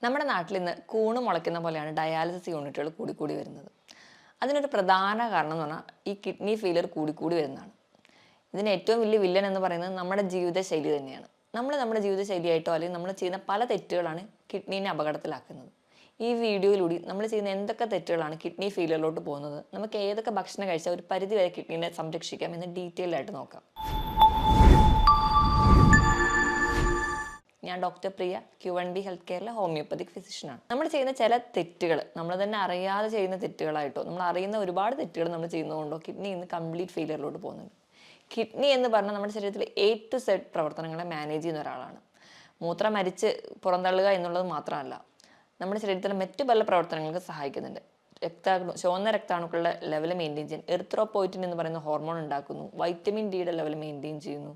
നമ്മുടെ നാട്ടിൽ ഇന്ന് കൂണ് മുളയ്ക്കുന്ന പോലെയാണ് ഡയാലിസിസ് യൂണിറ്റുകൾ കൂടിക്കൂടി വരുന്നത്. അതിനൊരു പ്രധാന കാരണം എന്ന് പറഞ്ഞാൽ ഈ കിഡ്നി ഫെയിലിയർ കൂടിക്കൂടി വരുന്നതാണ്. ഇതിന് ഏറ്റവും വലിയ വില്ലൻ എന്ന് പറയുന്നത് നമ്മുടെ ജീവിതശൈലി തന്നെയാണ്. നമ്മൾ നമ്മുടെ ജീവിതശൈലിയായിട്ടോ അല്ലെങ്കിൽ നമ്മൾ ചെയ്യുന്ന പല തെറ്റുകളാണ് കിഡ്നീനെ അപകടത്തിലാക്കുന്നത്. ഈ വീഡിയോയിലൂടെ നമ്മൾ ചെയ്യുന്ന എന്തൊക്കെ തെറ്റുകളാണ് കിഡ്നി ഫെയിലിയറിലോട്ട് പോകുന്നത്, നമുക്ക് ഏതൊക്കെ ഭക്ഷണം കഴിച്ചാൽ ഒരു പരിധി വരെ കിഡ്നീനെ സംരക്ഷിക്കാം എന്ന് ഡീറ്റെയിൽ ആയിട്ട് നോക്കാം. ഞാൻ ഡോക്ടർ പ്രിയ, Q1B ഹെൽത്ത് കെയറിലെ ഹോമിയോപ്പതിക് ഫിസിഷ്യനാണ്. നമ്മൾ ചെയ്യുന്ന ചില തെറ്റുകൾ നമ്മൾ തന്നെ അറിയാതെ ചെയ്യുന്ന തെറ്റുകളായിട്ടോ നമ്മൾ അറിയുന്ന ഒരുപാട് തെറ്റുകൾ നമ്മൾ ചെയ്യുന്നതുകൊണ്ടോ കിഡ്നി ഇന്ന് കംപ്ലീറ്റ് ഫെയിലിയറിലോട്ട് പോകുന്നുണ്ട്. കിഡ്നി എന്ന് പറഞ്ഞാൽ നമ്മുടെ ശരീരത്തിലെ A to Z പ്രവർത്തനങ്ങളെ മാനേജ് ചെയ്യുന്ന ഒരാളാണ്. മൂത്രം അരിച്ച് പുറന്തള്ളുക എന്നുള്ളത് മാത്രമല്ല, നമ്മുടെ ശരീരത്തിലെ മറ്റു പല പ്രവർത്തനങ്ങൾക്ക് സഹായിക്കുന്നുണ്ട്. ചുവന്ന രക്താണുക്കളുടെ ലെവൽ മെയിൻറ്റെയിൻ ചെയ്യാൻ എറിത്രോപോയിറ്റിൻ എന്ന് പറയുന്ന ഹോർമോൺ ഉണ്ടാക്കുന്നു. വൈറ്റമിൻ ഡിയുടെ ലെവൽ മെയിൻറ്റെയിൻ ചെയ്യുന്നു.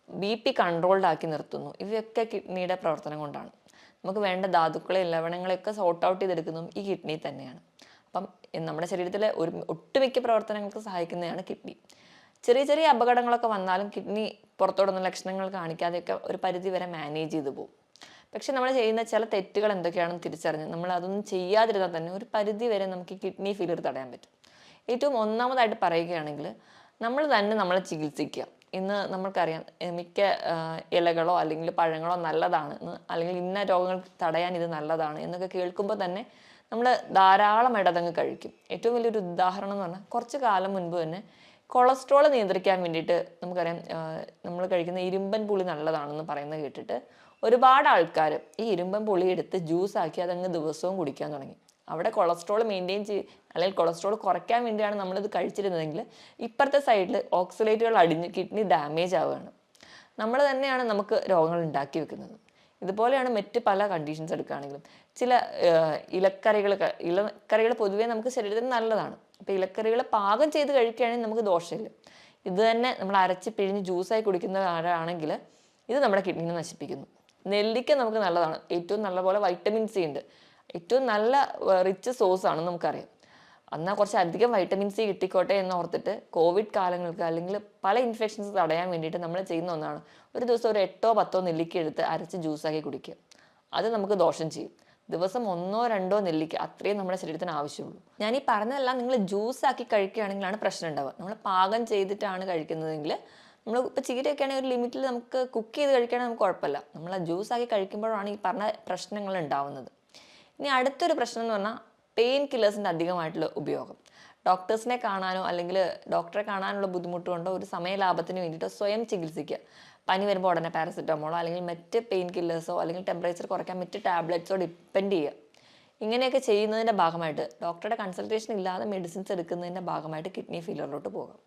BP കൺട്രോൾഡ് ആക്കി നിർത്തുന്നു. ഇവയൊക്കെ കിഡ്നിയുടെ പ്രവർത്തനം കൊണ്ടാണ്. നമുക്ക് വേണ്ട ധാതുക്കളെയും ലവണങ്ങളെയൊക്കെ സോർട്ട് ഔട്ട് ചെയ്തെടുക്കുന്നതും ഈ കിഡ്നി തന്നെയാണ്. അപ്പം നമ്മുടെ ശരീരത്തിലെ ഒട്ടുമിക്ക പ്രവർത്തനങ്ങൾക്ക് സഹായിക്കുന്നതാണ് കിഡ്നി. ചെറിയ ചെറിയ അപകടങ്ങളൊക്കെ വന്നാലും കിഡ്നി പുറത്തോടൊന്നും ലക്ഷണങ്ങൾ കാണിക്കാതെയൊക്കെ ഒരു പരിധി വരെ മാനേജ് ചെയ്തു പോകും. പക്ഷെ നമ്മൾ ചെയ്യുന്ന ചില തെറ്റുകൾ എന്തൊക്കെയാണെന്ന് തിരിച്ചറിഞ്ഞ് നമ്മൾ അതൊന്നും ചെയ്യാതിരുന്നാൽ തന്നെ ഒരു പരിധി വരെ നമുക്ക് കിഡ്നി ഫെയിലിയർ തടയാൻ പറ്റും. ഏറ്റവും ഒന്നാമതായിട്ട് പറയുകയാണെങ്കിൽ നമ്മൾ തന്നെ നമ്മളെ ചികിത്സിക്കുക. ഇന്ന് നമ്മൾക്കറിയാം മിക്ക ഇലകളോ അല്ലെങ്കിൽ പഴങ്ങളോ നല്ലതാണ്, അല്ലെങ്കിൽ ഇന്ന രോഗങ്ങൾ തടയാൻ ഇത് നല്ലതാണ് എന്നൊക്കെ കേൾക്കുമ്പോൾ തന്നെ നമ്മൾ ധാരാളമായിട്ട് അതങ്ങ് കഴിക്കും. ഏറ്റവും വലിയൊരു ഉദാഹരണം എന്ന് പറഞ്ഞാൽ കുറച്ച് കാലം മുൻപ് തന്നെ കൊളസ്ട്രോൾ നിയന്ത്രിക്കാൻ വേണ്ടിയിട്ട് നമുക്കറിയാം നമ്മൾ കഴിക്കുന്ന ഇരുമ്പൻ പുളി നല്ലതാണെന്ന് പറയുന്നത് കേട്ടിട്ട് ഒരുപാട് ആൾക്കാർ ഈ ഇരുമ്പൻ പുളി എടുത്ത് ജ്യൂസാക്കി അതങ്ങ് ദിവസവും കുടിക്കാൻ തുടങ്ങി. അവിടെ കൊളസ്ട്രോൾ മെയിൻറ്റെയിൻ അല്ലെങ്കിൽ കൊളസ്ട്രോൾ കുറയ്ക്കാൻ വേണ്ടിയാണ് നമ്മളിത് കഴിച്ചിരുന്നതെങ്കിൽ ഇപ്പുറത്തെ സൈഡിൽ ഓക്സലേറ്റുകൾ അടിഞ്ഞ് കിഡ്നി ഡാമേജ് ആവുകയാണ്. നമ്മൾ തന്നെയാണ് നമുക്ക് രോഗങ്ങൾ ഉണ്ടാക്കി വെക്കുന്നത്. ഇതുപോലെയാണ് മറ്റ് പല കണ്ടീഷൻസ് എടുക്കുകയാണെങ്കിലും ചില ഇലക്കറികൾ പൊതുവേ നമുക്ക് ശരീരത്തിന് നല്ലതാണ്. അപ്പോൾ ഇലക്കറികൾ പാകം ചെയ്ത് കഴിക്കുകയാണെങ്കിൽ നമുക്ക് ദോഷമില്ല. ഇത് തന്നെ നമ്മൾ അരച്ച് പിഴിഞ്ഞ് ജ്യൂസായി കുടിക്കുന്നവരാണെങ്കിൽ ഇത് നമ്മുടെ കിഡ്നിനെ നശിപ്പിക്കുന്നു. നെല്ലിക്ക നമുക്ക് നല്ലതാണ്. ഏറ്റവും നല്ലപോലെ വൈറ്റമിൻ സി ഉണ്ട്. ഏറ്റവും നല്ല റിച്ച് സോഴ്സ് ആണെന്ന് നമുക്കറിയാം. എന്നാൽ കുറച്ച് അധികം വൈറ്റമിൻ സി കിട്ടിക്കോട്ടെ എന്ന് ഓർത്തിട്ട് കോവിഡ് കാലങ്ങൾക്ക് അല്ലെങ്കിൽ പല ഇൻഫെക്ഷൻസ് തടയാൻ വേണ്ടിയിട്ട് നമ്മൾ ചെയ്യുന്ന ഒന്നാണ് ഒരു ദിവസം ഒരു 8-10 നെല്ലിക്ക എടുത്ത് അരച്ച് ജ്യൂസാക്കി കുടിക്കുക. അത് നമുക്ക് ദോഷം ചെയ്യും. ദിവസം 1-2 നെല്ലിക്ക അത്രയും നമ്മുടെ ശരീരത്തിന് ആവശ്യമുള്ളൂ. ഞാൻ ഈ പറഞ്ഞതെല്ലാം നിങ്ങൾ ജ്യൂസാക്കി കഴിക്കുകയാണെങ്കിലാണ് പ്രശ്നം ഉണ്ടാവുക. നമ്മൾ പാകം ചെയ്തിട്ടാണ് കഴിക്കുന്നതെങ്കിൽ നമ്മൾ ഇപ്പോൾ ചീരയൊക്കെ ആണെങ്കിൽ ഒരു ലിമിറ്റിൽ നമുക്ക് കുക്ക് ചെയ്ത് കഴിക്കുകയാണെങ്കിൽ നമുക്ക് കുഴപ്പമില്ല. നമ്മൾ ആ ജ്യൂസാക്കി കഴിക്കുമ്പോഴാണ് ഈ പറഞ്ഞ പ്രശ്നങ്ങൾ ഉണ്ടാവുന്നത്. ഇനി അടുത്തൊരു പ്രശ്നം എന്ന് പറഞ്ഞാൽ പെയിൻ കില്ലേഴ്സിൻ്റെ അധികമായിട്ടുള്ള ഉപയോഗം. ഡോക്ടേഴ്സിനെ കാണാനോ അല്ലെങ്കിൽ ഡോക്ടറെ കാണാനുള്ള ബുദ്ധിമുട്ട് കൊണ്ടോ ഒരു സമയ ലാഭത്തിന് വേണ്ടിയിട്ടോ സ്വയം ചികിത്സിക്കുക. പനി വരുമ്പോൾ ഉടനെ പാരസെറ്റമോളോ അല്ലെങ്കിൽ മറ്റ് പെയിൻ കില്ലേഴ്സോ അല്ലെങ്കിൽ ടെമ്പറേച്ചർ കുറയ്ക്കാൻ മറ്റ് ടാബ്ലറ്റ്സോ ഡിപ്പെൻഡ് ചെയ്യുക. ഇങ്ങനെയൊക്കെ ചെയ്യുന്നതിൻ്റെ ഭാഗമായിട്ട് ഡോക്ടറുടെ കൺസൾട്ടേഷൻ ഇല്ലാതെ മെഡിസിൻസ് എടുക്കുന്നതിൻ്റെ ഭാഗമായിട്ട് കിഡ്നി ഫെയിലിയറിലോട്ട് പോകാം.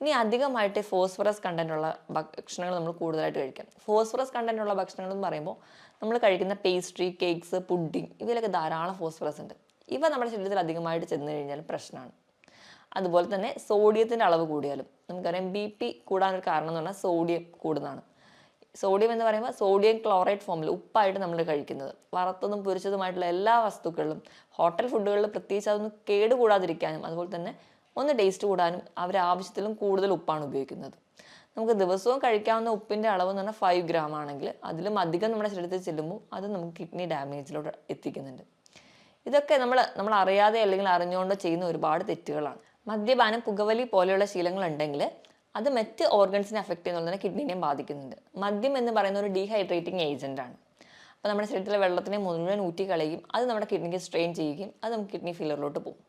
ഇനി അധികമായിട്ട് ഫോസ്ഫറസ് കണ്ടൻറ്റുള്ള ഭക്ഷണങ്ങൾ നമ്മൾ കൂടുതലായിട്ട് കഴിക്കാം. ഫോസ്ഫറസ് കണ്ടൻറ്റുള്ള ഭക്ഷണങ്ങൾ എന്ന് പറയുമ്പോൾ നമ്മൾ കഴിക്കുന്ന പേസ്ട്രി, കേക്ക്സ്, പുഡിംഗ് ഇവയിലൊക്കെ ധാരാളം ഫോസ്ഫറസ് ഉണ്ട്. ഇവ നമ്മുടെ ശരീരത്തിൽ അധികമായിട്ട് ചെന്ന് കഴിഞ്ഞാൽ പ്രശ്നമാണ്. അതുപോലെ തന്നെ സോഡിയത്തിൻ്റെ അളവ് കൂടിയാലും നമുക്കറിയാം BP കൂടാനൊരു കാരണം എന്ന് പറഞ്ഞാൽ സോഡിയം കൂടുന്നതാണ്. സോഡിയം എന്ന് പറയുമ്പോൾ സോഡിയം ക്ലോറൈഡ് ഫോമിൽ ഉപ്പായിട്ട് നമ്മൾ കഴിക്കുന്നത് വറുത്തതും പൊരിച്ചതുമായിട്ടുള്ള എല്ലാ വസ്തുക്കളിലും ഹോട്ടൽ ഫുഡുകളിൽ പ്രത്യേകിച്ച് അതൊന്ന് കേടുകൂടാതിരിക്കാനും അതുപോലെ തന്നെ ഒന്ന് ടേസ്റ്റ് കൂടാനും അവർ ആവശ്യത്തിലും കൂടുതൽ ഉപ്പാണ് ഉപയോഗിക്കുന്നത്. നമുക്ക് ദിവസവും കഴിക്കാവുന്ന ഉപ്പിൻ്റെ അളവ് എന്ന് പറഞ്ഞാൽ 5 ഗ്രാം ആണെങ്കിൽ അതിലും അധികം നമ്മുടെ ശരീരത്തിൽ ചെല്ലുമ്പോൾ അത് നമുക്ക് കിഡ്നി ഡാമേജിലോട്ട് എത്തിക്കുന്നുണ്ട്. ഇതൊക്കെ നമ്മൾ അറിയാതെ അല്ലെങ്കിൽ അറിഞ്ഞുകൊണ്ടോ ചെയ്യുന്ന ഒരുപാട് തെറ്റുകളാണ്. മദ്യപാനം, പുകവലി പോലെയുള്ള ശീലങ്ങൾ ഉണ്ടെങ്കിൽ അത് മറ്റ് ഓർഗൻസിനെ അഫക്റ്റ് ചെയ്യുന്നത് തന്നെ കിഡ്നിനെയും ബാധിക്കുന്നുണ്ട്. മദ്യം എന്ന് പറയുന്ന ഒരു ഡീഹൈഡ്രേറ്റിംഗ് ഏജൻ്റാണ്. അപ്പോൾ നമ്മുടെ ശരീരത്തിലെ വെള്ളത്തിനെ മുഴുവൻ ഊറ്റി കളയുകയും അത് നമ്മുടെ കിഡ്നിക്ക് സ്ട്രെയിൻ ചെയ്യുകയും അത് നമുക്ക് കിഡ്നി ഫെയിലിയറിലോട്ട് പോകും.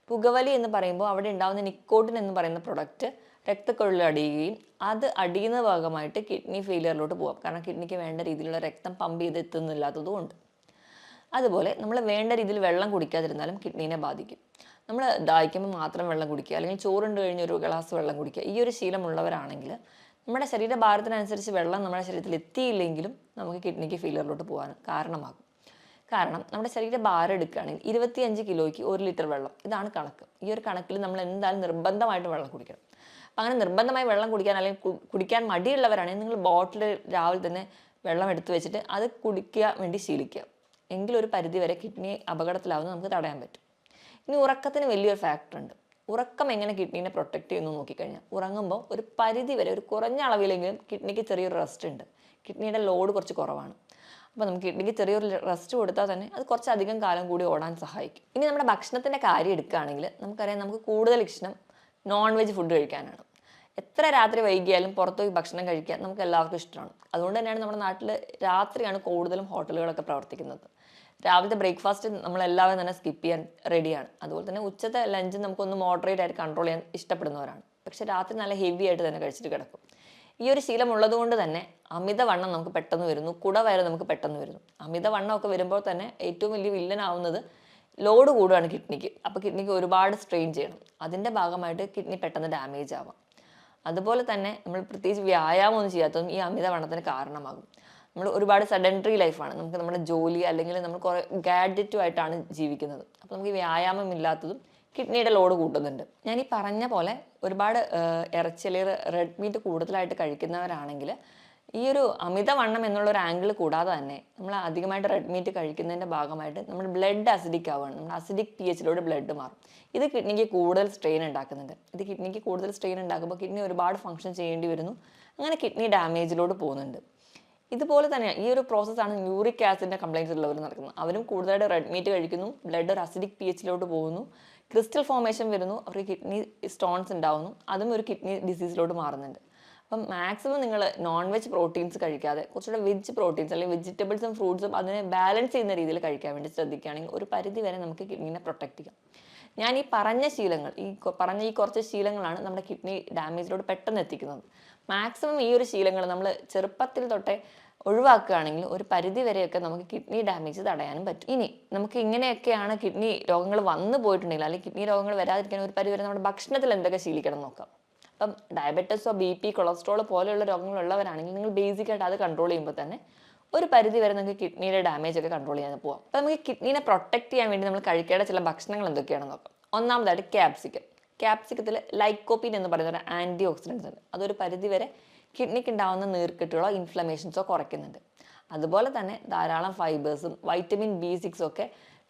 പുകവലി എന്ന് പറയുമ്പോൾ അവിടെ ഉണ്ടാകുന്ന നിക്കോട്ടിൻ എന്ന് പറയുന്ന പ്രൊഡക്റ്റ് രക്തക്കുഴലിൽ അടിയുകയും അത് അടിയുന്ന ഭാഗമായിട്ട് കിഡ്നി ഫെയിലിയറിലോട്ട് പോകാം. കാരണം കിഡ്നിക്ക് വേണ്ട രീതിയിലുള്ള രക്തം പമ്പ് ചെയ്ത് എത്തുന്നില്ലാത്തതുകൊണ്ട്. അതുപോലെ നമ്മൾ വേണ്ട രീതിയിൽ വെള്ളം കുടിക്കാതിരുന്നാലും കിഡ്നീനെ ബാധിക്കും. നമ്മൾ ദാഹിക്കുമ്പോൾ മാത്രം വെള്ളം കുടിക്കുക അല്ലെങ്കിൽ ചോറുണ്ട് കഴിഞ്ഞ് ഒരു ഗ്ലാസ് വെള്ളം കുടിക്കുക, ഈ ഒരു ശീലമുള്ളവരാണെങ്കിൽ നമ്മുടെ ശരീരഭാരത്തിനനുസരിച്ച് വെള്ളം നമ്മുടെ ശരീരത്തിൽ എത്തിയില്ലെങ്കിലും നമുക്ക് കിഡ്നിക്ക് ഫെയിലിയറിലോട്ട് പോകാൻ കാരണമാകും. കാരണം നമ്മുടെ ശരീരഭാരം എടുക്കുകയാണെങ്കിൽ 25 കിലോയ്ക്ക് 1 ലിറ്റർ വെള്ളം, ഇതാണ് കണക്ക്. ഈ ഒരു കണക്കിൽ നമ്മൾ എന്തായാലും നിർബന്ധമായിട്ട് വെള്ളം കുടിക്കണം. അപ്പം അങ്ങനെ നിർബന്ധമായി വെള്ളം കുടിക്കാൻ അല്ലെങ്കിൽ കുടിക്കാൻ മടിയുള്ളവരാണെങ്കിൽ നിങ്ങൾ ബോട്ടിൽ രാവിലെ തന്നെ വെള്ളം എടുത്ത് വെച്ചിട്ട് അത് കുടിക്കാൻ വേണ്ടി ശീലിക്കുക. എങ്കിലൊരു പരിധി വരെ കിഡ്നി അപകടത്തിലാവുന്നത് നമുക്ക് തടയാൻ പറ്റും. ഇനി ഉറക്കത്തിന് വലിയൊരു ഫാക്ടർ ഉണ്ട്. ഉറക്കം എങ്ങനെ കിഡ്നീനെ പ്രൊട്ടക്റ്റ് ചെയ്യുന്നു നോക്കിക്കഴിഞ്ഞാൽ ഉറങ്ങുമ്പോൾ ഒരു പരിധി വരെ ഒരു കുറഞ്ഞ അളവിലെങ്കിലും കിഡ്നിക്ക് ചെറിയൊരു റെസ്റ്റ് ഉണ്ട്. കിഡ്നിയുടെ ലോഡ് കുറച്ച് കുറവാണ്. അപ്പോൾ നമുക്ക് കിഡ്നിക്ക് ചെറിയൊരു റെസ്റ്റ് കൊടുത്താൽ തന്നെ അത് കുറച്ചധികം കാലം കൂടി ഓടാൻ സഹായിക്കും. ഇനി നമ്മുടെ ഭക്ഷണത്തിൻ്റെ കാര്യം എടുക്കുകയാണെങ്കിൽ നമുക്കറിയാം, നമുക്ക് കൂടുതൽ ഇഷ്ടം നോൺ വെജ് ഫുഡ് കഴിക്കാനാണ്. എത്ര രാത്രി വൈകിയാലും പുറത്തു പോയി ഭക്ഷണം കഴിക്കാൻ നമുക്ക് എല്ലാവർക്കും ഇഷ്ടമാണ്. അതുകൊണ്ട് തന്നെയാണ് നമ്മുടെ നാട്ടിൽ രാത്രിയാണ് കൂടുതലും ഹോട്ടലുകളൊക്കെ പ്രവർത്തിക്കുന്നത്. രാവിലത്തെ ബ്രേക്ക്ഫാസ്റ്റ് നമ്മളെല്ലാവരും തന്നെ സ്കിപ്പ് ചെയ്യാൻ റെഡിയാണ്. അതുപോലെ തന്നെ ഉച്ചത്തെ ലഞ്ച് നമുക്കൊന്ന് മോഡറേറ്റ് ആയിട്ട് കൺട്രോൾ ചെയ്യാൻ ഇഷ്ടപ്പെടുന്നവരാണ്. പക്ഷേ രാത്രി നല്ല ഹെവി ആയിട്ട് തന്നെ കഴിച്ചിട്ട് കിടക്കും. ഈ ഒരു ശീലം ഉള്ളതുകൊണ്ട് തന്നെ അമിതവണ്ണം നമുക്ക് പെട്ടെന്ന് വരുന്നു, കുടവയറ് നമുക്ക് പെട്ടെന്ന് വരുന്നു. അമിതവണ്ണമൊക്കെ വരുമ്പോൾ തന്നെ ഏറ്റവും വലിയ വില്ലനാവുന്നത് ലോഡ് കൂടുകയാണ് കിഡ്നിക്ക്. അപ്പോൾ കിഡ്നിക്ക് ഒരുപാട് സ്ട്രെയിൻ ചെയ്യണം. അതിൻ്റെ ഭാഗമായിട്ട് കിഡ്നി പെട്ടെന്ന് ഡാമേജ് ആവാം. അതുപോലെ തന്നെ നമ്മൾ പ്രത്യേകിച്ച് വ്യായാമം ഒന്നും ചെയ്യാത്തതും ഈ അമിതവണ്ണത്തിന് കാരണമാകും. നമ്മൾ ഒരുപാട് സെഡൻറ്ററി ലൈഫാണ്, നമുക്ക് നമ്മുടെ ജോലി അല്ലെങ്കിൽ നമ്മൾ കുറേ ഗാഡ്ജറ്റുമായിട്ടാണ് ജീവിക്കുന്നത്. അപ്പോൾ നമുക്ക് വ്യായാമം ഇല്ലാത്തതും കിഡ്നിയുടെ ലോഡ് കൂട്ടുന്നുണ്ട്. ഞാൻ ഈ പറഞ്ഞ പോലെ ഒരുപാട് ഇറച്ചി അല്ലെങ്കിൽ റെഡ് മീറ്റ് കൂടുതലായിട്ട് കഴിക്കുന്നവരാണെങ്കിൽ ഈ ഒരു അമിതവണ്ണം എന്നുള്ള ഒരു ആംഗിൾ കൂടാതെ തന്നെ നമ്മൾ അധികമായിട്ട് റെഡ് മീറ്റ് കഴിക്കുന്നതിൻ്റെ ഭാഗമായിട്ട് നമ്മൾ ബ്ലഡ് അസിഡിക് ആവുകയാണ്. നമ്മൾ അസിഡിക് pH ബ്ലഡ് മാറും. ഇത് കിഡ്നിക്ക് കൂടുതൽ സ്ട്രെയിൻ ഉണ്ടാക്കുന്നുണ്ട്. ഇത് കിഡ്നിക്ക് കൂടുതൽ സ്ട്രെയിൻ ഉണ്ടാക്കുമ്പോൾ കിഡ്നി ഒരുപാട് ഫംഗ്ഷൻ ചെയ്യേണ്ടി വരുന്നു. അങ്ങനെ കിഡ്നി ഡാമേജിലോട്ട് പോകുന്നുണ്ട്. ഇതുപോലെ തന്നെ ഈ ഒരു പ്രോസസ്സാണ് യൂറിക് ആസിഡിൻ്റെ കംപ്ലയിൻസ് ഉള്ളവർ നടക്കുന്നത്. അവരും കൂടുതലായിട്ട് റെഡ് മീറ്റ് കഴിക്കുന്നു, ബ്ലഡ് ഒരു അസിഡിക് pH പോകുന്നു, ക്രിസ്റ്റൽ ഫോർമേഷൻ വരുന്നു, അവർക്ക് കിഡ്നി സ്റ്റോൺസ് ഉണ്ടാവുന്നു. അതും ഒരു കിഡ്നി ഡിസീസിലോട്ട് മാറുന്നുണ്ട്. അപ്പം മാക്സിമം നിങ്ങൾ നോൺ വെജ് പ്രോട്ടീൻസ് കഴിക്കാതെ കുറച്ചുകൂടെ വെജ് പ്രോട്ടീൻസ് അല്ലെങ്കിൽ വെജിറ്റബിൾസും ഫ്രൂട്ട്സും അതിനെ ബാലൻസ് ചെയ്യുന്ന രീതിയിൽ കഴിക്കാൻ വേണ്ടി ശ്രദ്ധിക്കുകയാണെങ്കിൽ ഒരു പരിധി വരെ നമുക്ക് കിഡ്നീനെ പ്രൊട്ടക്ട് ചെയ്യാം. ഞാൻ ഈ പറഞ്ഞ ശീലങ്ങൾ, ഈ കുറച്ച് ശീലങ്ങളാണ് നമ്മുടെ കിഡ്നി ഡാമേജിലോട്ട് പെട്ടെന്ന് എത്തിക്കുന്നത്. മാക്സിമം ഈ ഒരു ശീലങ്ങൾ നമ്മൾ ചെറുപ്പത്തിൽ തൊട്ടേ ഒഴിവാക്കുകയാണെങ്കിൽ ഒരു പരിധി വരെയൊക്കെ നമുക്ക് കിഡ്നി ഡാമേജ് തടയാനും പറ്റും. ഇനി നമുക്ക് ഇങ്ങനെയൊക്കെയാണ് കിഡ്നി രോഗങ്ങൾ വന്നു പോയിട്ടുണ്ടെങ്കിൽ അല്ലെങ്കിൽ കിഡ്നി രോഗങ്ങൾ വരാതിരിക്കാൻ ഒരു പരിധി വരെ നമ്മുടെ ഭക്ഷണത്തിൽ എന്തൊക്കെ ശീലിക്കണം നോക്കാം. അപ്പം ഡയബറ്റീസോ BP കൊളസ്ട്രോൾ പോലെയുള്ള രോഗങ്ങളുള്ളവരാണെങ്കിൽ നിങ്ങൾ ബേസിക്കായിട്ട് അത് കൺട്രോൾ ചെയ്യുമ്പോൾ തന്നെ ഒരു പരിധി വരെ നമുക്ക് കിഡ്നിയുടെ ഡാമേജ് ഒക്കെ കൺട്രോൾ ചെയ്യാൻ പോകാം. അപ്പം നമുക്ക് കിഡ്നീനെ പ്രൊട്ടക്ട് ചെയ്യാൻ വേണ്ടി നമ്മൾ കഴിക്കേണ്ട ചില ഭക്ഷണങ്ങൾ എന്തൊക്കെയാണെന്ന് നോക്കാം. ഒന്നാമതായിട്ട് ക്യാപ്സിക്കത്തിൽ ലൈക്കോപ്പീൻ എന്ന് പറയുന്ന ഒരു ആൻറ്റി ഓക്സിഡൻസ് ഉണ്ട്. അതൊരു പരിധി വരെ കിഡ്നിക്ക് ഉണ്ടാകുന്ന നീർക്കെട്ടുകളോ ഇൻഫ്ലമേഷൻസോ കുറയ്ക്കുന്നുണ്ട്. അതുപോലെ തന്നെ ധാരാളം ഫൈബേഴ്സും വൈറ്റമിൻ B6 ഒക്കെ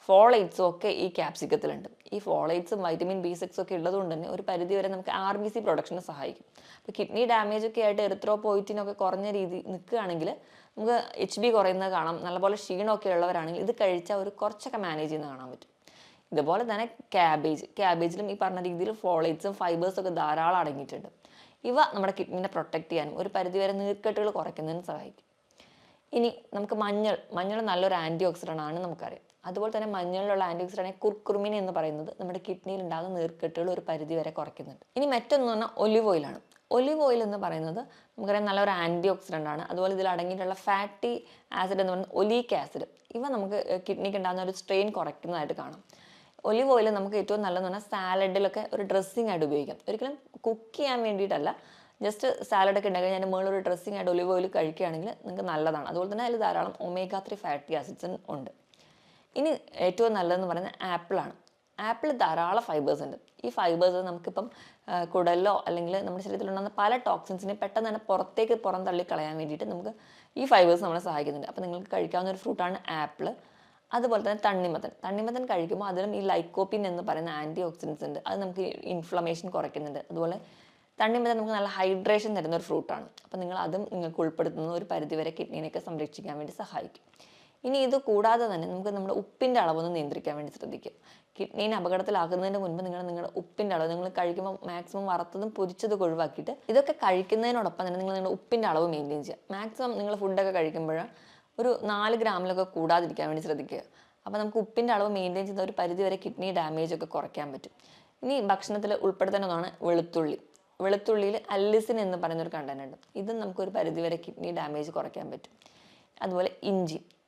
ഫോളേറ്റ്സും ഒക്കെ ഈ ക്യാപ്സിക്കത്തിലുണ്ട്. ഈ ഫോളേറ്റ്സും വൈറ്റമിൻ B6 ഒക്കെ ഉള്ളതുകൊണ്ട് തന്നെ ഒരു പരിധി വരെ നമുക്ക് RBC പ്രൊഡക്ഷന് സഹായിക്കും. അപ്പോൾ കിഡ്നി ഡാമേജ് ഒക്കെ ആയിട്ട് എറിത്രോപോയിറ്റിനൊക്കെ കുറഞ്ഞ രീതി നിൽക്കുകയാണെങ്കിൽ നമുക്ക് HB കുറയുന്നത് കാണാം. നല്ലപോലെ ക്ഷീണമൊക്കെ ഉള്ളവരാണെങ്കിൽ ഇത് കഴിച്ചാൽ ഒരു കുറച്ചൊക്കെ മാനേജ് ചെയ്യുന്നത് കാണാൻ പറ്റും. ഇതുപോലെ തന്നെ ക്യാബേജിലും ഈ പറഞ്ഞ രീതിയിൽ ഫോളേറ്റ്സും ഫൈബേഴ്സും ഒക്കെ ധാരാളം അടങ്ങിയിട്ടുണ്ട്. ഇവ നമ്മുടെ കിഡ്നിനെ പ്രൊട്ടക്ട് ചെയ്യാനും ഒരു പരിധിവരെ നീർക്കെട്ടുകൾ കുറയ്ക്കുന്നതിന് സഹായിക്കും. ഇനി നമുക്ക് മഞ്ഞൾ നല്ലൊരു ആൻറ്റി ഓക്സിഡൻ്റ് ആണ് നമുക്കറിയാം. അതുപോലെ തന്നെ മഞ്ഞളിലുള്ള ആൻറ്റി ഓക്സിഡൻ്റ് കുർക്കുമിൻ എന്ന് പറയുന്നത് നമ്മുടെ കിഡ്നിയിൽ ഉണ്ടാകുന്ന നീർക്കെട്ടുകൾ ഒരു പരിധി വരെ കുറയ്ക്കുന്നുണ്ട്. ഇനി മറ്റൊന്ന് പറഞ്ഞാൽ ഒലിവ് ഓയിലാണ്. ഒലിവ് ഓയിൽ എന്ന് പറയുന്നത് നമുക്കറിയാം നല്ലൊരു ആൻറ്റി ഓക്സിഡൻ്റ് ആണ്. അതുപോലെ ഇതിൽ അടങ്ങിയിട്ടുള്ള ഫാറ്റി ആസിഡ് എന്ന് പറയുന്നത് ഒലീക് ആസിഡ്, ഇവ നമുക്ക് കിഡ്നിക്ക് ഉണ്ടാകുന്ന ഒരു സ്ട്രെയിൻ കുറയ്ക്കുന്നതായിട്ട് കാണാം. ഒലിവ് ഓയിൽ നമുക്ക് ഏറ്റവും നല്ലതെന്ന് പറഞ്ഞാൽ സാലഡിലൊക്കെ ഒരു ഡ്രസ്സിംഗ് ആയിട്ട് ഉപയോഗിക്കാം. ഒരിക്കലും കുക്ക് ചെയ്യാൻ വേണ്ടിയിട്ടല്ല, ജസ്റ്റ് സാലഡൊക്കെ ഉണ്ടാക്കി ഞാൻ മുകളിൽ ഒരു ഡ്രസ്സിംഗ് ആയിട്ട് ഒലിവ് ഓയിൽ കഴിക്കുകയാണെങ്കിൽ നിങ്ങൾക്ക് നല്ലതാണ്. അതുപോലെ തന്നെ അതിൽ ധാരാളം omega-3 ഫാറ്റി ആസിഡ്സ് ഉണ്ട്. ഇനി ഏറ്റവും നല്ലതെന്ന് പറയുന്നത് ആപ്പിളാണ്. ആപ്പിൾ ധാരാളം ഫൈബേഴ്സ് ഉണ്ട്. ഈ ഫൈബേഴ്സ് നമുക്കിപ്പം കുടലിലോ അല്ലെങ്കിൽ നമ്മുടെ ശരീരത്തിലുണ്ടാകുന്ന പല ടോക്സിൻസിനെ പെട്ടെന്ന് തന്നെ പുറം തള്ളി കളയാൻ വേണ്ടിയിട്ട് നമുക്ക് ഈ ഫൈബേഴ്സ് നമ്മളെ സഹായിക്കുന്നുണ്ട്. അപ്പോൾ നിങ്ങൾക്ക് കഴിക്കാവുന്ന ഒരു ഫ്രൂട്ടാണ് ആപ്പിൾ. അതുപോലെ തന്നെ തണ്ണിമത്തൻ കഴിക്കുമ്പോൾ അതിലും ഈ ലൈക്കോപ്പിൻ എന്ന് പറയുന്ന ആൻറ്റി ഓക്സിഡൻസ് ഉണ്ട്. അത് നമുക്ക് ഇൻഫ്ലമേഷൻ കുറയ്ക്കുന്നുണ്ട്. അതുപോലെ തണ്ണിമത്തൻ നമുക്ക് നല്ല ഹൈഡ്രേഷൻ തരുന്ന ഒരു ഫ്രൂട്ടാണ്. അപ്പോൾ അതും നിങ്ങൾക്ക് ഉൾപ്പെടുത്തുന്ന ഒരു പരിധിവരെ കിഡ്നിനെയൊക്കെ സംരക്ഷിക്കാൻ വേണ്ടി സഹായിക്കും. ഇനി ഇത് കൂടാതെ തന്നെ നമുക്ക് നമ്മുടെ ഉപ്പിൻ്റെ അളവൊന്ന് നിയന്ത്രിക്കാൻ വേണ്ടി ശ്രദ്ധിക്കുക. കിഡ്നീനെ അപകടത്തിലാക്കുന്നതിന് മുൻപ് നിങ്ങളുടെ ഉപ്പിൻ്റെ അളവ് നിങ്ങൾ കഴിക്കുമ്പോൾ മാക്സിമം വറുത്തതും പൊരിച്ചതൊക്കെ ഒഴിവാക്കിയിട്ട് ഇതൊക്കെ കഴിക്കുന്നതിനോടൊപ്പം തന്നെ നിങ്ങളുടെ ഉപ്പിൻ്റെ അളവ് മെയിൻറ്റെയിൻ ചെയ്യുക. മാക്സിമം നിങ്ങൾ ഫുഡൊക്കെ കഴിക്കുമ്പോൾ ഒരു 4 ഗ്രാമിലൊക്കെ കൂടാതിരിക്കാൻ വേണ്ടി ശ്രദ്ധിക്കുക. അപ്പോൾ നമുക്ക് ഉപ്പിൻ്റെ അളവ് മെയിൻറ്റെയിൻ ചെയ്യുന്ന ഒരു പരിധി വരെ കിഡ്നി ഡാമേജ് ഒക്കെ കുറയ്ക്കാൻ പറ്റും. ഇനി ഭക്ഷണത്തിൽ ഉൾപ്പെടുത്തുന്നതാണ് വെളുത്തുള്ളിയിൽ അല്ലിസിൻ എന്ന് പറയുന്ന ഒരു കണ്ടന്റ് ഉണ്ട്. ഇതും നമുക്കൊരു പരിധി വരെ കിഡ്നി ഡാമേജ് കുറയ്ക്കാൻ പറ്റും. അതുപോലെ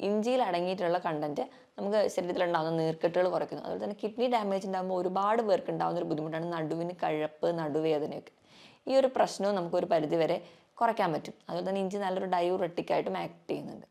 ഇഞ്ചിയിൽ അടങ്ങിയിട്ടുള്ള കണ്ടന്റ് നമുക്ക് ശരീരത്തിലുണ്ടാകുന്ന നീർക്കെട്ടുകൾ കുറയ്ക്കുന്നു. അതുപോലെ തന്നെ കിഡ്നി ഡാമേജ് ഉണ്ടാകുമ്പോൾ ഒരുപാട് പേർക്ക് ഉണ്ടാകുന്ന ഒരു ബുദ്ധിമുട്ടാണ് നടുവിന് കഴപ്പ്, നടുവേദനയൊക്കെ. ഈ ഒരു പ്രശ്നവും നമുക്കൊരു പരിധി വരെ കുറയ്ക്കാൻ പറ്റും. അതുപോലെ തന്നെ ഇഞ്ചി നല്ലൊരു ഡയൂറെറ്റിക്കായിട്ടും ആക്ട് ചെയ്യുന്നുണ്ട്.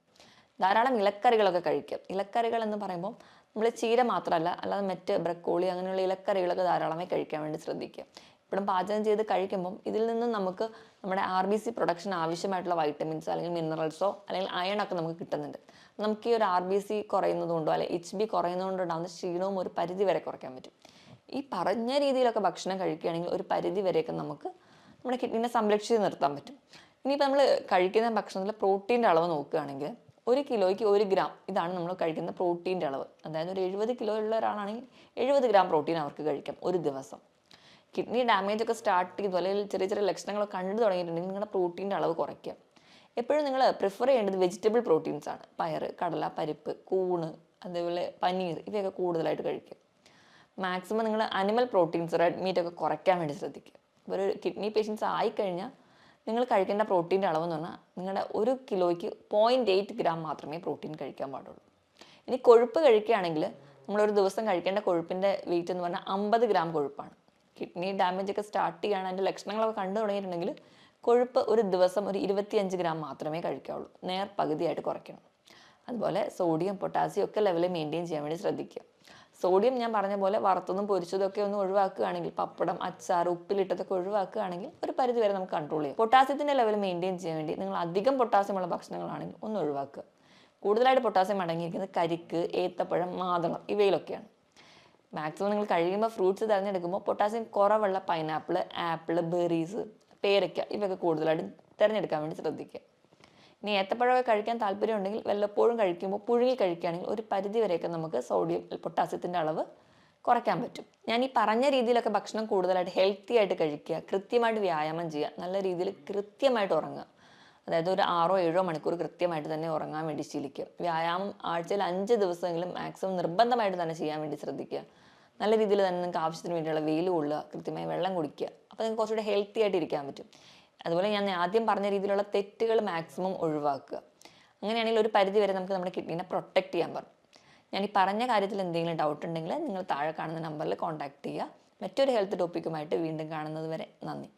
ധാരാളം ഇലക്കറികളൊക്കെ കഴിക്കുക. ഇലക്കറികൾ എന്ന് പറയുമ്പോൾ നമ്മൾ ചീര മാത്രമല്ല, അല്ലാതെ മറ്റ് ബ്രക്കോളി അങ്ങനെയുള്ള ഇലക്കറികളൊക്കെ ധാരാളമായി കഴിക്കാൻ വേണ്ടി ശ്രദ്ധിക്കുക. ഇപ്പോഴും പാചകം ചെയ്ത് കഴിക്കുമ്പം ഇതിൽ നിന്ന് നമുക്ക് നമ്മുടെ RBC പ്രൊഡക്ഷൻ ആവശ്യമായിട്ടുള്ള വൈറ്റമിൻസ് അല്ലെങ്കിൽ മിനറൽസോ അല്ലെങ്കിൽ അയണൊക്കെ നമുക്ക് കിട്ടുന്നുണ്ട്. നമുക്ക് ഈ ഒരു RBC കുറയുന്നതുകൊണ്ടോ അല്ലെങ്കിൽ HB കുറയുന്നതുകൊണ്ടോ ഉണ്ടാകുന്ന ക്ഷീണവും ഒരു പരിധി വരെ കുറയ്ക്കാൻ പറ്റും. ഈ പറഞ്ഞ രീതിയിലൊക്കെ ഭക്ഷണം കഴിക്കുകയാണെങ്കിൽ ഒരു പരിധി വരെയൊക്കെ നമുക്ക് നമ്മുടെ കിഡ്നിനെ സംരക്ഷിച്ച് നിർത്താൻ പറ്റും. ഇനിയിപ്പോൾ നമ്മൾ കഴിക്കുന്ന ഭക്ഷണത്തിൽ പ്രോട്ടീൻ്റെ അളവ് നോക്കുകയാണെങ്കിൽ 1 കിലോയ്ക്ക് 1 ഗ്രാം ഇതാണ് നമ്മൾ കഴിക്കുന്ന പ്രോട്ടീൻ്റെ അളവ്. അതായത് ഒരു 70 കിലോ ഉള്ള ഒരാളാണെങ്കിൽ 70 ഗ്രാം പ്രോട്ടീൻ അവർക്ക് കഴിക്കാം ഒരു ദിവസം. കിഡ്നി ഡാമേജ് ഒക്കെ സ്റ്റാർട്ട് ചെയ്തു അല്ലെങ്കിൽ ചെറിയ ചെറിയ ലക്ഷണങ്ങളൊക്കെ കണ്ടു തുടങ്ങിയിട്ടുണ്ടെങ്കിൽ നിങ്ങളുടെ പ്രോട്ടീൻ്റെ അളവ് കുറയ്ക്കുക. എപ്പോഴും നിങ്ങൾ പ്രിഫർ ചെയ്യേണ്ടത് വെജിറ്റബിൾ പ്രോട്ടീൻസ് ആണ്. പയർ, കടല, പരിപ്പ്, കൂണ്, അതേപോലെ പനീർ ഇവയൊക്കെ കൂടുതലായിട്ട് കഴിക്കുക. മാക്സിമം നിങ്ങൾ അനിമൽ പ്രോട്ടീൻസ്, റെഡ് മീറ്റ് ഒക്കെ കുറയ്ക്കാൻ വേണ്ടി ശ്രദ്ധിക്കുക. ഇപ്പോൾ ഒരു കിഡ്നി പേഷ്യൻസ് ആയിക്കഴിഞ്ഞാൽ നിങ്ങൾ കഴിക്കേണ്ട പ്രോട്ടീൻ്റെ അളവ് എന്ന് പറഞ്ഞാൽ നിങ്ങളുടെ 1 കിലോയ്ക്ക് 0.8 ഗ്രാം മാത്രമേ പ്രോട്ടീൻ കഴിക്കാൻ പാടുള്ളൂ. ഇനി കൊഴുപ്പ് കഴിക്കുകയാണെങ്കിൽ നമ്മളൊരു ദിവസം കഴിക്കേണ്ട കൊഴുപ്പിൻ്റെ വെയിറ്റ് എന്ന് പറഞ്ഞാൽ 50 ഗ്രാം കൊഴുപ്പാണ്. കിഡ്നി ഡാമേജ് ഒക്കെ സ്റ്റാർട്ട് ചെയ്യുകയാണ്, അതിൻ്റെ ലക്ഷണങ്ങളൊക്കെ കണ്ടു തുടങ്ങിയിട്ടുണ്ടെങ്കിൽ കൊഴുപ്പ് ഒരു ദിവസം ഒരു 25 ഗ്രാം മാത്രമേ കഴിക്കാവുള്ളൂ. പകുതിയായിട്ട് കുറയ്ക്കണം. അതുപോലെ സോഡിയം, പൊട്ടാസ്യം ഒക്കെ ലെവൽ മെയിൻറ്റെയിൻ ചെയ്യാൻ വേണ്ടി ശ്രദ്ധിക്കുക. സോഡിയം ഞാൻ പറഞ്ഞ പോലെ വറുത്തതും പൊരിച്ചതൊക്കെ ഒന്ന് ഒഴിവാക്കുകയാണെങ്കിൽ, പപ്പടം, അച്ചാർ, ഉപ്പിലിട്ടതൊക്കെ ഒഴിവാക്കുകയാണെങ്കിൽ ഒരു പരിധി വരെ നമുക്ക് കൺട്രോൾ ചെയ്യാം. പൊട്ടാസ്യത്തിൻ്റെ ലെവൽ മെയിൻറ്റെയിൻ ചെയ്യാൻ വേണ്ടി നിങ്ങൾ അധികം പൊട്ടാസ്യമുള്ള ഭക്ഷണങ്ങളാണെങ്കിൽ ഒന്ന് ഒഴിവാക്കുക. കൂടുതലായിട്ട് പൊട്ടാസ്യം അടങ്ങിയിരിക്കുന്നത് കരിക്ക്, ഏത്തപ്പഴം, മാതളം ഇവയിലൊക്കെയാണ്. മാക്സിമം നിങ്ങൾ കഴിയുമ്പോൾ ഫ്രൂട്ട്സ് തിരഞ്ഞെടുക്കുമ്പോൾ പൊട്ടാസ്യം കുറവുള്ള പൈനാപ്പിൾ, ആപ്പിൾ, ബെറീസ്, പേരയ്ക്ക ഇവയൊക്കെ കൂടുതലായിട്ട് തിരഞ്ഞെടുക്കാൻ വേണ്ടി ശ്രദ്ധിക്കുക. ഇനി ഏത്തപ്പഴമൊക്കെ കഴിക്കാൻ താല്പര്യം ഉണ്ടെങ്കിൽ വല്ലപ്പോഴും കഴിക്കുമ്പോൾ പുഴുങ്ങി കഴിക്കുകയാണെങ്കിൽ ഒരു പരിധി വരെയൊക്കെ നമുക്ക് സോഡിയം, പൊട്ടാസ്യത്തിൻ്റെ അളവ് കുറയ്ക്കാൻ പറ്റും. ഞാൻ ഈ പറഞ്ഞ രീതിയിലൊക്കെ ഭക്ഷണം കൂടുതലായിട്ട് ഹെൽത്തി ആയിട്ട് കഴിക്കുക, കൃത്യമായിട്ട് വ്യായാമം ചെയ്യുക, നല്ല രീതിയിൽ കൃത്യമായിട്ട് ഉറങ്ങുക. അതായത് ഒരു 6-7 മണിക്കൂർ കൃത്യമായിട്ട് തന്നെ ഉറങ്ങാൻ വേണ്ടി ശീലിക്കുക. വ്യായാമം ആഴ്ചയിൽ 5 ദിവസമെങ്കിലും മാക്സിമം നിർബന്ധമായിട്ട് തന്നെ ചെയ്യാൻ വേണ്ടി ശ്രദ്ധിക്കുക. നല്ല രീതിയിൽ തന്നെ നിങ്ങൾക്ക് ആവശ്യത്തിന് വേണ്ടിയുള്ള വെയിൽ കൊള്ളുക, കൃത്യമായി വെള്ളം കുടിക്കുക. അപ്പോൾ നിങ്ങൾക്ക് കുറച്ചുകൂടെ ഹെൽത്തി ആയിട്ട് ഇരിക്കാൻ പറ്റും. അതുപോലെ ഞാൻ ആദ്യം പറഞ്ഞ രീതിയിലുള്ള തെറ്റുകൾ മാക്സിമം ഒഴിവാക്കുക. അങ്ങനെയാണെങ്കിൽ ഒരു പരിധി വരെ നമുക്ക് നമ്മുടെ കിഡ്നീനെ പ്രൊട്ടക്റ്റ് ചെയ്യാൻ പറ്റും. ഞാൻ ഈ പറഞ്ഞ കാര്യത്തിൽ എന്തെങ്കിലും ഡൗട്ട് ഉണ്ടെങ്കിൽ നിങ്ങൾ താഴെ കാണുന്ന നമ്പറിൽ കോൺടാക്ട് ചെയ്യുക. മറ്റൊരു ഹെൽത്ത് ടോപ്പിക്കുമായിട്ട് വീണ്ടും കാണുന്നത് വരെ നന്ദി.